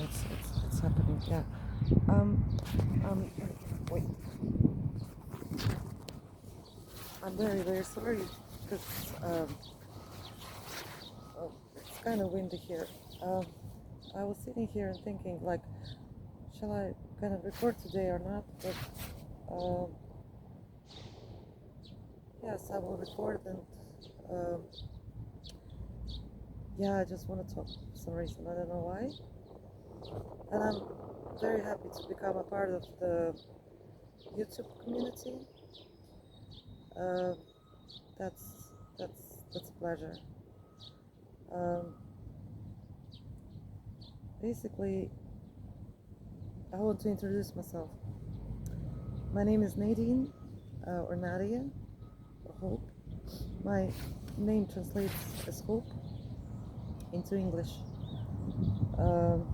It's happening. Yeah. Um, um, wait. I'm very sorry because it's kind of windy here. Um, I was sitting here and thinking, like, shall I kind of record today or not? But yes, I will record, and um, yeah, I just want to talk for some reason. I don't know why, and I'm very happy to become a part of the YouTube community. Uh, that's a pleasure. Um, Basically, I want to introduce myself. My name is Nadine, or Nadia, or Hope. My name translates as Hope into English. Um,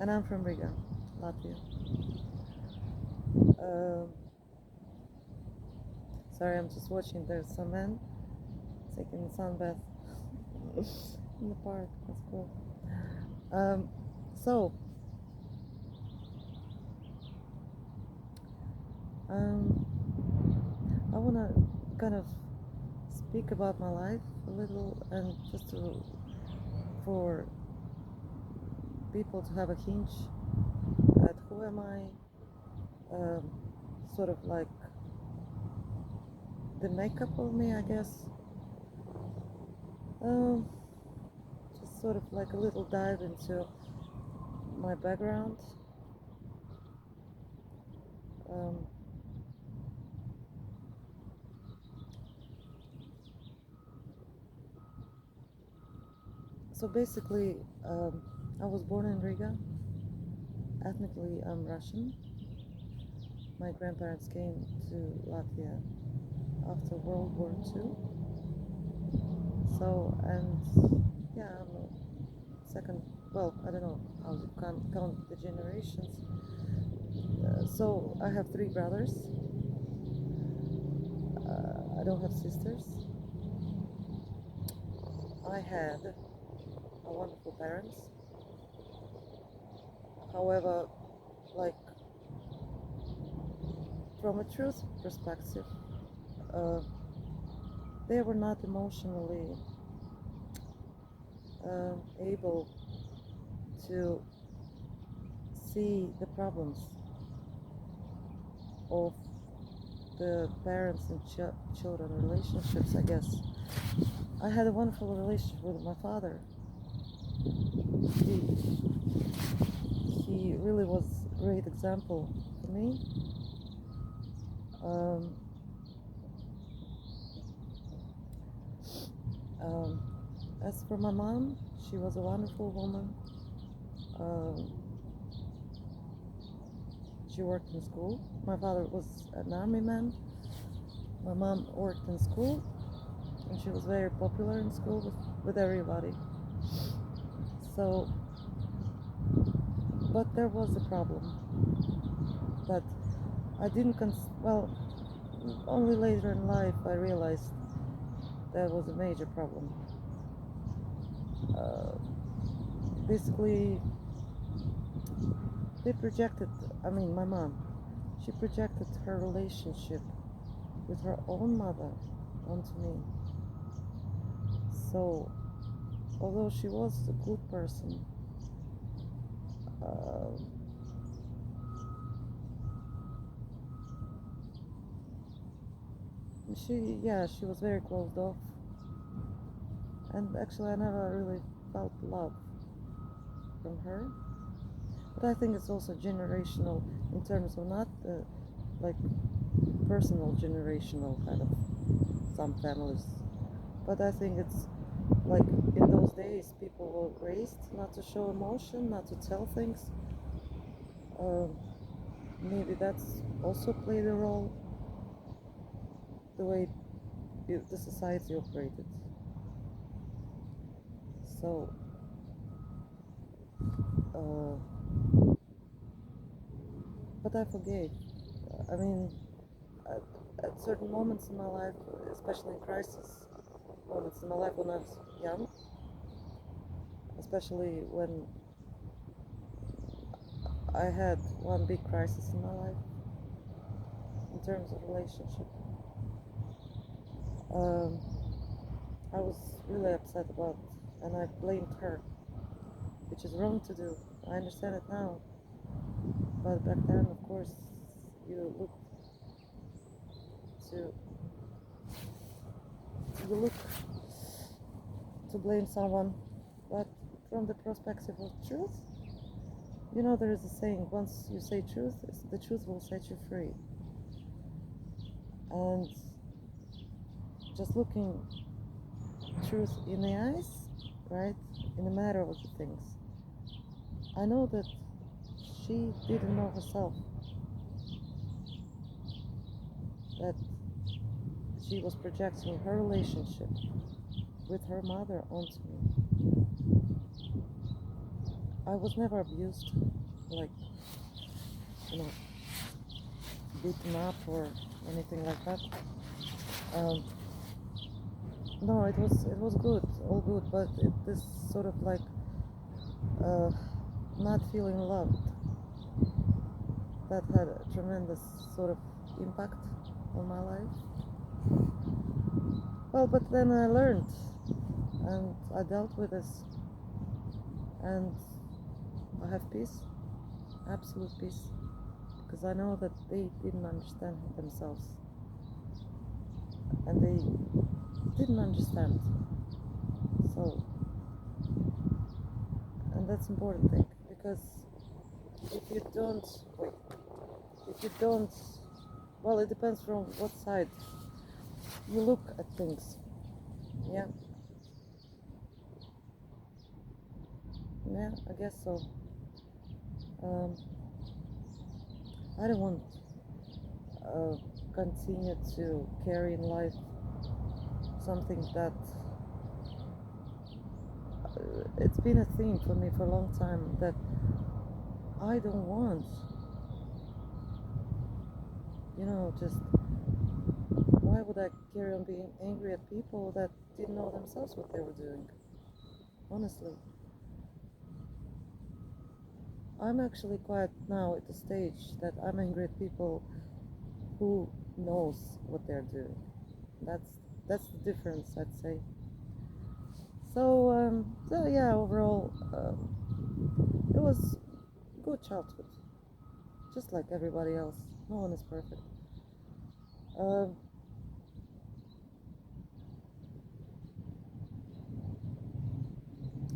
and I'm from Riga, Latvia. Um, Sorry, I'm just watching. There's some man taking a sun bath in the park. That's cool. Um, so, um, I want to kind of speak about my life a little, and just for people to have a hint at who am I, um, sort of like the makeup of me, I guess. Um, just sort of like a little dive into my background. Um, so basically, I was born in Riga. Ethnically, I'm Russian. My grandparents came to Latvia after World War II. So, and yeah, I'm a second, well, I don't know how you count the generations. So, I have three brothers. I don't have sisters. I had a wonderful parents. However, like from a truth perspective, uh, they were not emotionally able to see the problems of the parents and children relationships, I guess. I had a wonderful relationship with my father. He really was a great example for me. Um, um, as for my mom, she was a wonderful woman. Um, she worked in school. My father was an army man. My mom worked in school, and she was very popular in school with everybody. So, but there was a problem that I didn't well, only later in life I realized there was a major problem. Uh, Basically, they projected, I mean, my mom, she projected her relationship with her own mother onto me. So, although she was a good person, uh, she was very closed off. And actually, I never really felt love from her. But I think it's also generational in terms of not like personal generational kind of some families. But I think it's like in those days people were raised not to show emotion, not to tell things. Um, Maybe that's also played a role, the way the society operated. So, uh, but I forgave. I mean, at certain moments in my life, especially in crisis, moments in my life when I was young, especially when I had one big crisis in my life in terms of relationship. Um, I was really upset about, and I blamed her, which is wrong to do. I understand it now, but back then, of course, you look to you look to blame someone, but from the perspective of truth, you know, there is a saying: once you say truth, the truth will set you free. And just looking truth in the eyes, right, in the matter of the things, I know that she didn't know herself that she was projecting her relationship with her mother onto me. I was never abused, like, you know, beaten up or anything like that. No, it was good, all good, but this sort of like uh, not feeling loved, that had a tremendous sort of impact on my life. Well, but then I learned and I dealt with this, and I have peace, absolute peace, because I know that they didn't understand themselves, and they didn't understand. So, and that's important thing, because if you don't, wait, if you don't, well, it depends from what side you look at things. Yeah, yeah, I guess so. Um, I don't want continue to carry in life something that it's been a theme for me for a long time, that I don't want, you know, just why would I carry on being angry at people that didn't know themselves what they were doing? Honestly, I'm actually quite now at the stage that I'm angry at people who knows what they're doing. That's the difference, I'd say. So yeah, overall, it was good childhood, just like everybody else. No one is perfect. Um,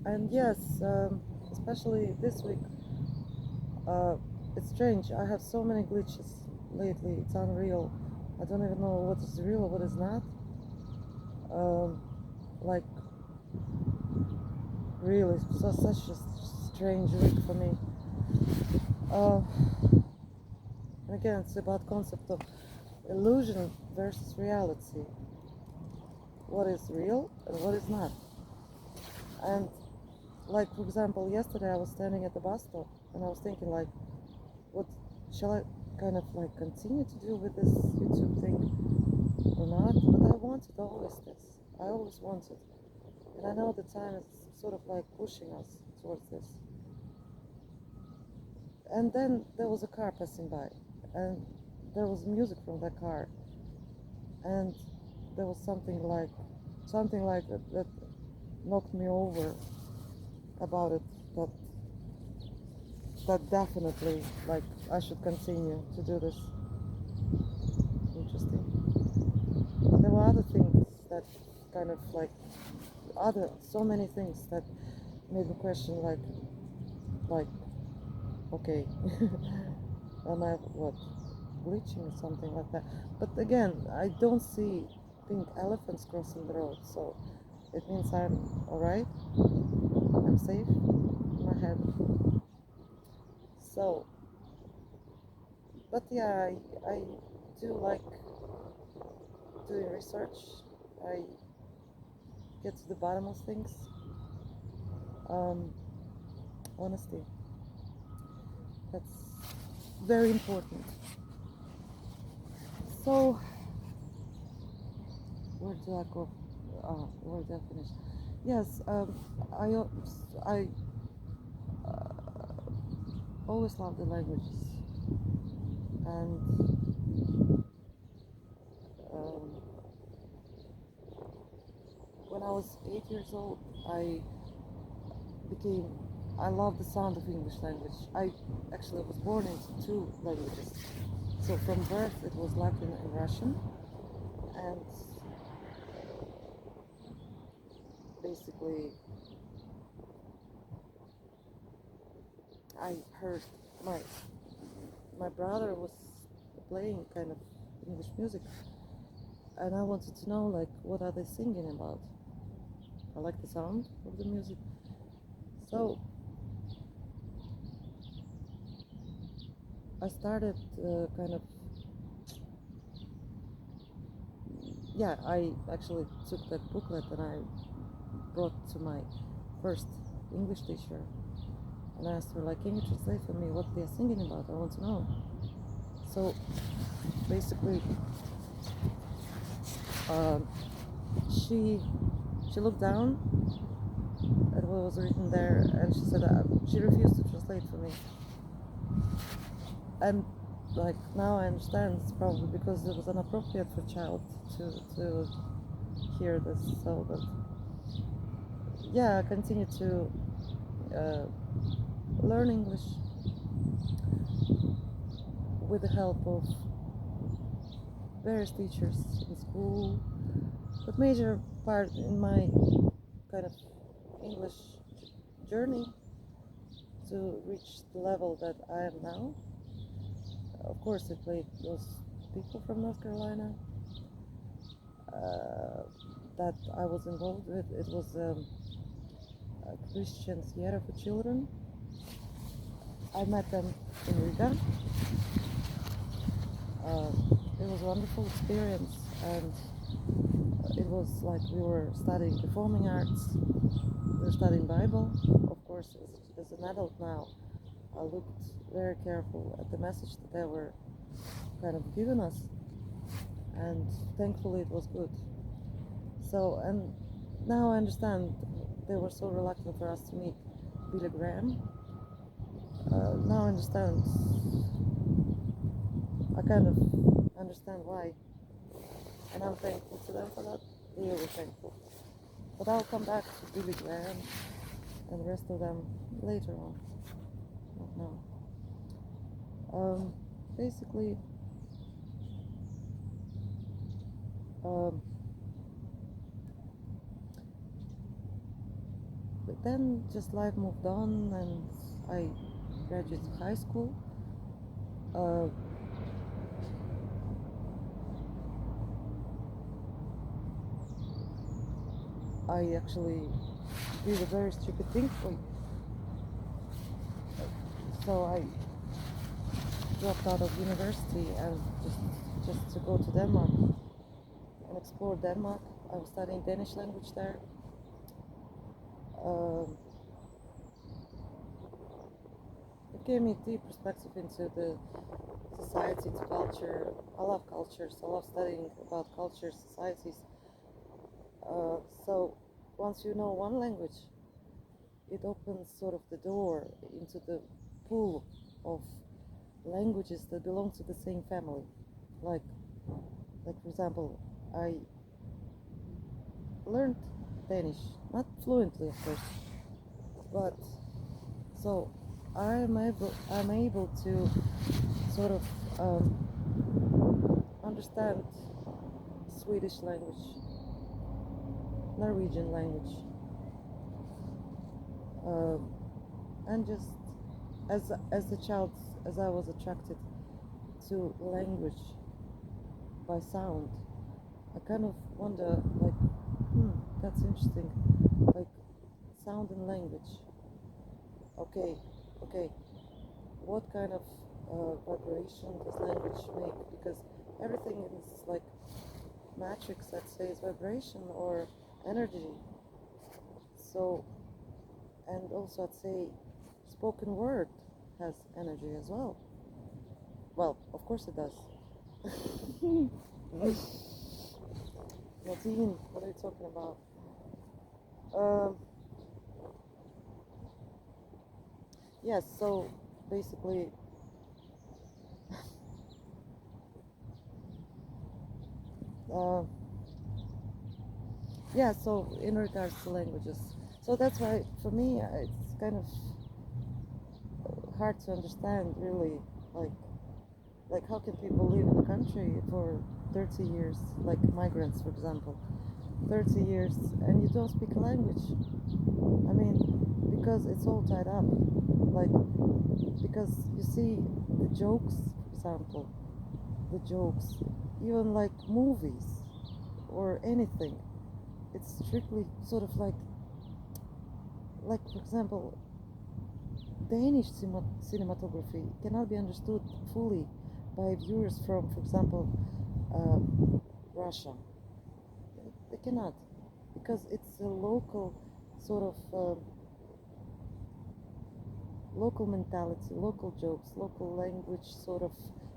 and yes, especially this week, uh, it's strange. I have so many glitches lately. It's unreal. I don't even know what is real or what is not. Like, really, so such a strange week for me. Uh, and again, it's about concept of illusion versus reality. What is real and what is not. And like, for example, yesterday I was standing at the bus stop and I was thinking, like, what shall I kind of like continue to do with this YouTube thing or not? But I wanted always this. I always wanted. And I know the time is sort of like pushing us towards this. And then there was a car passing by, and there was music from that car, and there was something like that knocked me over about it, that that definitely, like, I should continue to do this. Interesting. There were other things that kind of like so many things that made me question, like okay, am I what, bleaching or something like that? But again, I don't see pink elephants crossing the road, so it means I'm alright, I'm safe in my head. So, but yeah, I do like doing research. I get to the bottom of things. um, Honesty, that's very important. So where do I go? where did I finish? Yes, I always loved the languages, and um, when I was 8 years old, became I love the sound of English language. I actually was born into two languages. So from birth it was Latin and Russian, and basically I heard my my brother was playing kind of English music, and I wanted to know like what are they singing about. I like the sound of the music, so I started kind of yeah. I actually took that booklet and I brought to my first English teacher and I asked her like, can you translate for me what they're singing about? I want to know. So basically, um, she looked down at what was written there and she said she refused to translate for me. And like now I understand it's probably because it was inappropriate for a child to hear this. So, but yeah, I continue to uh, learn English with the help of various teachers in school, but major part in my kind of English journey to reach the level that I am now. Of course, it played those people from North Carolina uh, that I was involved with. It was a Christian Theater for Children. I met them in Riga. It was a wonderful experience, and it was like we were studying performing arts, we were studying Bible. Of course, as an adult now, I looked very careful at the message that they were kind of giving us, and thankfully it was good. So, and now I understand they were so reluctant for us to meet Billy Graham. Now I understand. I kind of understand why, and I'm thankful to them for that. Really thankful. But I'll come back to Billy Graham and the rest of them later on. Not now. Basically, um, but then just life moved on, and I graduated high school. Uh, I actually did a very stupid thing. So I dropped out of university and just to go to Denmark and explore Denmark. I was studying Danish language there. Um, it gave me deep perspective into the society, to culture. I love cultures. I love studying about cultures, societies. So once you know one language, it opens sort of the door into the pool of languages that belong to the same family. Like for example, I learned Danish, not fluently of course, but so I'm able to sort of understand Swedish language, Norwegian language, and just as a child, as I was attracted to language by sound, I kind of wonder like, that's interesting, like sound and language. Okay, what kind of vibration does language make? Because everything is like matrix that says vibration or energy. So, and also I'd say spoken word has energy as well. Well, of course it does. Nadine, what are you talking about? Um, yes, so basically, uh, yeah, so in regards to languages, so that's why for me it's kind of hard to understand really, like like how can people live in the country for 30 years, like migrants for example, 30 years, and you don't speak a language. I mean, because it's all tied up, like because you see the jokes, for example, the jokes, even like movies or anything, it's strictly sort of like for example, Danish cinematography cannot be understood fully by viewers from, for example, Russia. They cannot, because it's a local sort of local mentality, local jokes, local language sort of.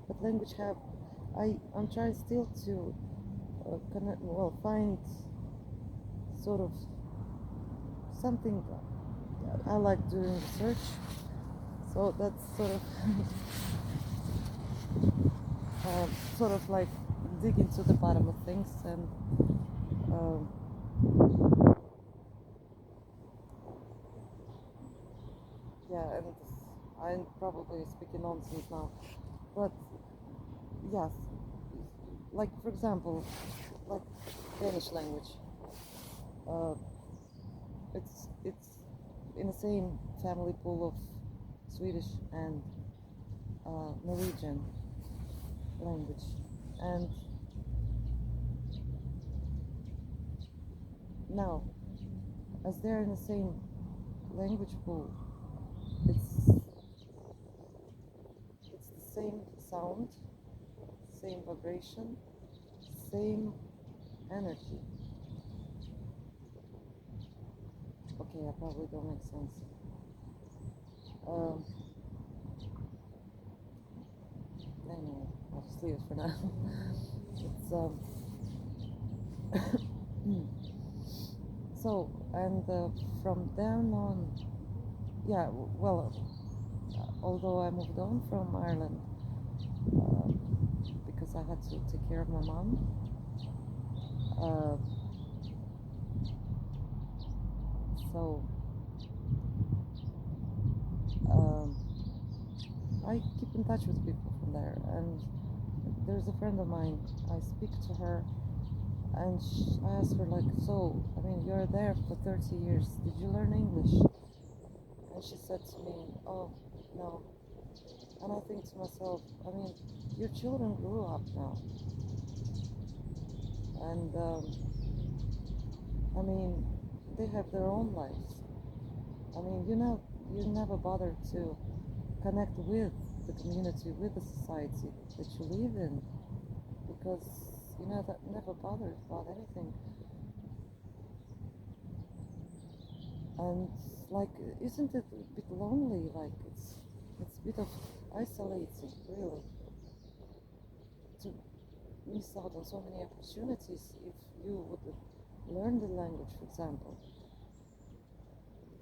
But language have, I'm trying still to connect, well, find sort of something I like doing research. So that's sort of sort of like dig into the bottom of things and um, yeah, and I'm probably speaking nonsense now, but yes, like for example, like Danish language, uh, it's in the same family pool of Swedish and Norwegian language, and now as they're in the same language pool, it's it's the same sound, same vibration, same energy. Okay, I probably don't make sense. Um, anyway, I'll just leave it for now. It's so, and from then on, yeah. Well, although I moved on from Ireland uh, because I had to take care of my mom, uh, so um, I keep in touch with people from there, and there's a friend of mine. I speak to her, and I asked her like, "So, I mean, you're there for 30 years. Did you learn English?" And she said to me, "Oh, no." And I think to myself, I mean, your children grew up now, and I mean, they have their own lives. I mean, you never bother to connect with the community, with the society that you live in, because you know that never bothered about anything. And like, isn't it a bit lonely? Like, it's a bit of isolating, really, to miss out on so many opportunities. If you would learn the language, for example,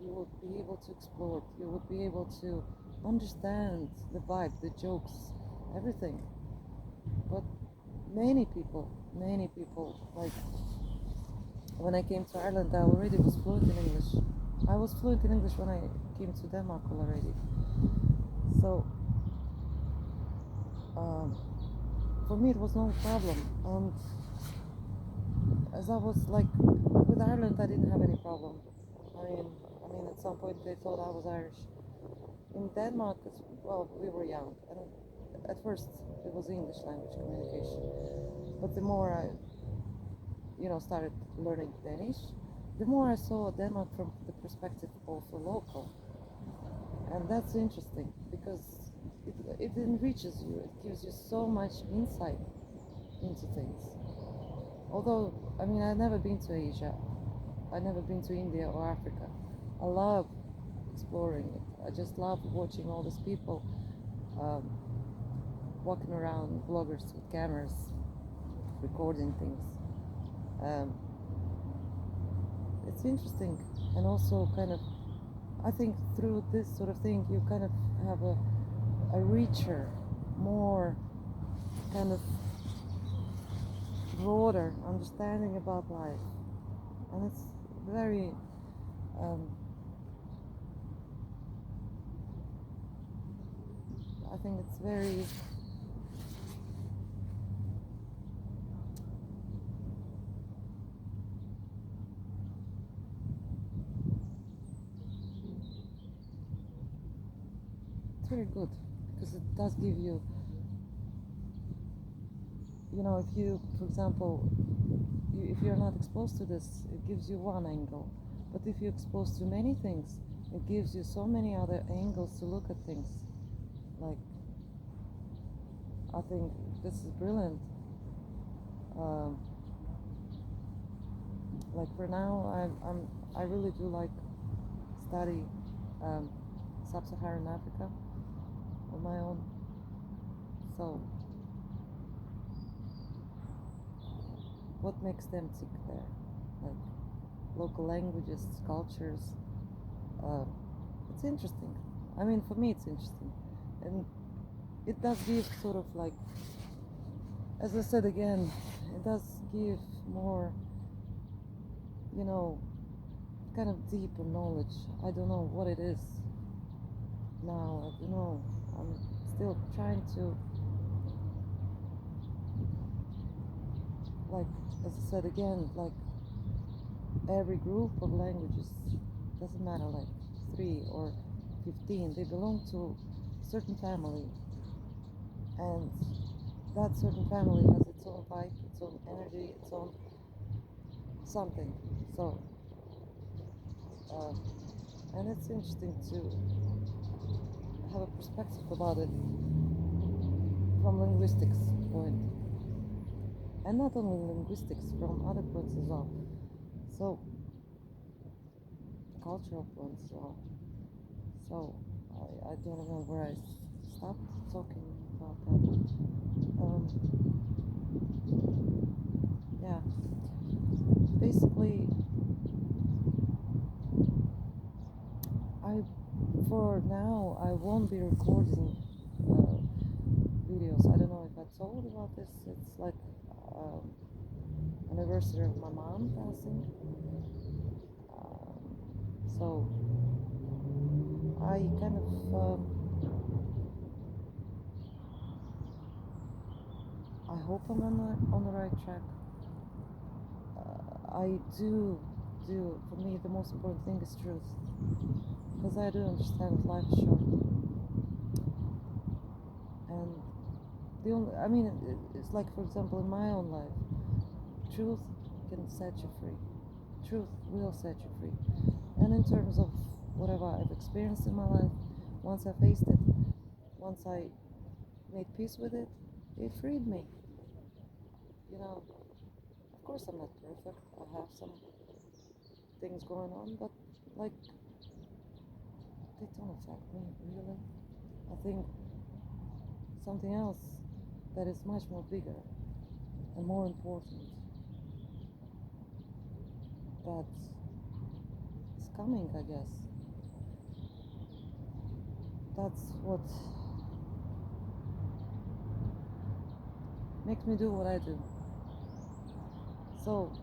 you would be able to explore, you would be able to understand the vibe, the jokes, everything. But many people, like when I came to Ireland, I already was fluent in English. I was fluent in English when I came to Denmark already. So um, for me, it was no problem. And as I was like with Ireland, I didn't have any problem. I mean, at some point they thought I was Irish. In Denmark, well, we were young, and at first it was English language communication. But the more I, started learning Danish, the more I saw Denmark from the perspective of a local, and that's interesting because it enriches you. It gives you so much insight into things. Although, I mean, I've never been to Asia, I've never been to India or Africa. I love exploring it. I just love watching all these people um, walking around, bloggers with cameras, recording things. Um, it's interesting, and also kind of, I think through this sort of thing you kind of have a richer, more kind of broader understanding about life, and it's very um, I think it's very it's very good because it does give you, you know, if you, for example, if you're not exposed to this, it gives you one angle, but if you're exposed to many things, it gives you so many other angles to look at things. Like, I think this is brilliant. um, like for now, I really do like study um, sub-Saharan Africa on my own. So what makes them tick there? Like local languages, cultures. Uh, it's interesting. I mean, for me, it's interesting, and it does give sort of like, as I said again, it does give more, you know, kind of deeper knowledge. I don't know what it is now. I don't know. I'm still trying to, like, as I said again, like every group of languages, doesn't matter, like 3 or 15, they belong to a certain family, and that certain family has its own vibe, its own energy, its own something. So, and it's interesting to have a perspective about it from linguistics point, and not only linguistics, from other points as well. So, cultural points as well. So, I don't remember where I stopped talking about that. Yeah, basically, for now, I won't be recording videos. I don't know if I told about this. It's like anniversary of my mom passing. So I kind of I hope I'm on the right track. I do. For me, the most important thing is truth, because I do understand that life is short, and the only, I mean, it's like, for example, in my own life, truth can set you free. Truth will set you free. And in terms of whatever I've experienced in my life, once I faced it, once I made peace with it, it freed me. You know, of course I'm not perfect. I have some things going on, but like, they don't affect me, really. I think something else that is much more bigger and more important that is coming, I guess. That's what makes me do what I do. So,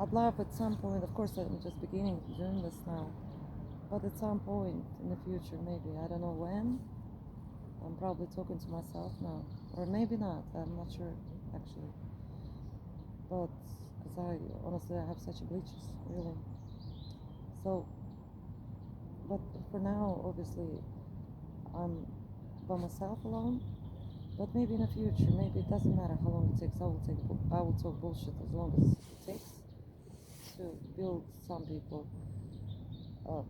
I'd love at some point, of course I'm just beginning doing this now, but at some point in the future, maybe, I don't know when, I'm probably talking to myself now, or maybe not, I'm not sure actually, but because honestly I have such glitches, really. So, but for now, obviously, I'm by myself alone, but maybe in the future, maybe it doesn't matter how long it takes, I will talk bullshit as long as it takes to build some people.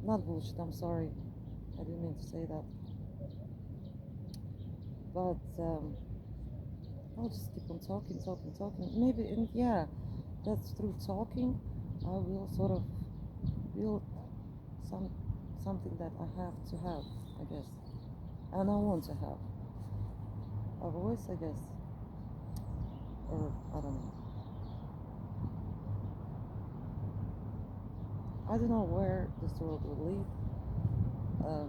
Not bullshit, I'm sorry, I didn't mean to say that. But I'll just keep on talking. Maybe, and yeah, that's through talking, I will sort of build something that I have to have, I guess, and I want to have. a voice, I guess, or I don't know. I don't know where this world will lead. Uh,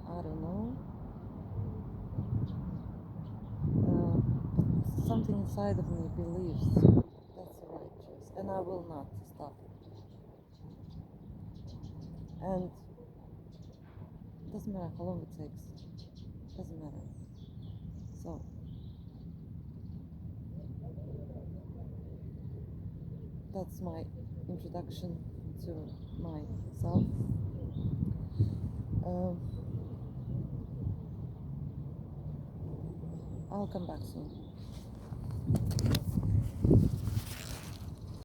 I don't know. But something inside of me believes that's the right choice, and I will not stop. And it doesn't matter how long it takes. Doesn't matter. So that's my introduction to myself. Um, I'll come back soon.